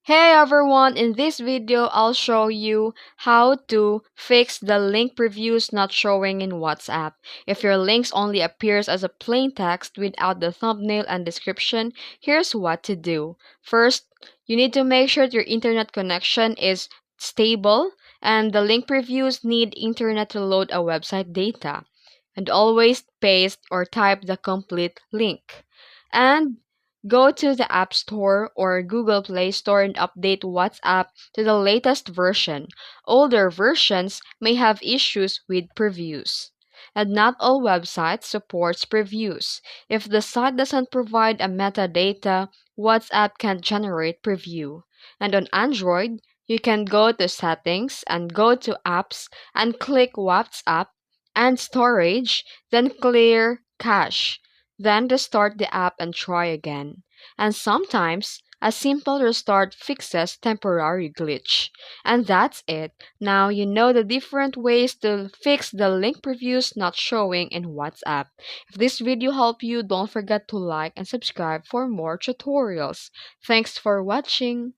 Hey everyone, in this video I'll show you how to fix the link previews not showing in WhatsApp. If your links only appears as a plain text without the thumbnail and description, here's what to do. First, you need to make sure your internet connection is stable and the link previews need internet to load a website data. And always paste or type the complete link. And go to the App Store or Google Play Store and update WhatsApp to the latest version. Older versions may have issues with previews. And not all websites supports previews. If the site doesn't provide a metadata, WhatsApp can't generate preview. And on Android, you can go to Settings and go to Apps and click WhatsApp and Storage, then clear Cache. Then restart the app and try again. And sometimes, a simple restart fixes temporary glitch. And that's it. Now you know the different ways to fix the link previews not showing in WhatsApp. If this video helped you, don't forget to like and subscribe for more tutorials. Thanks for watching.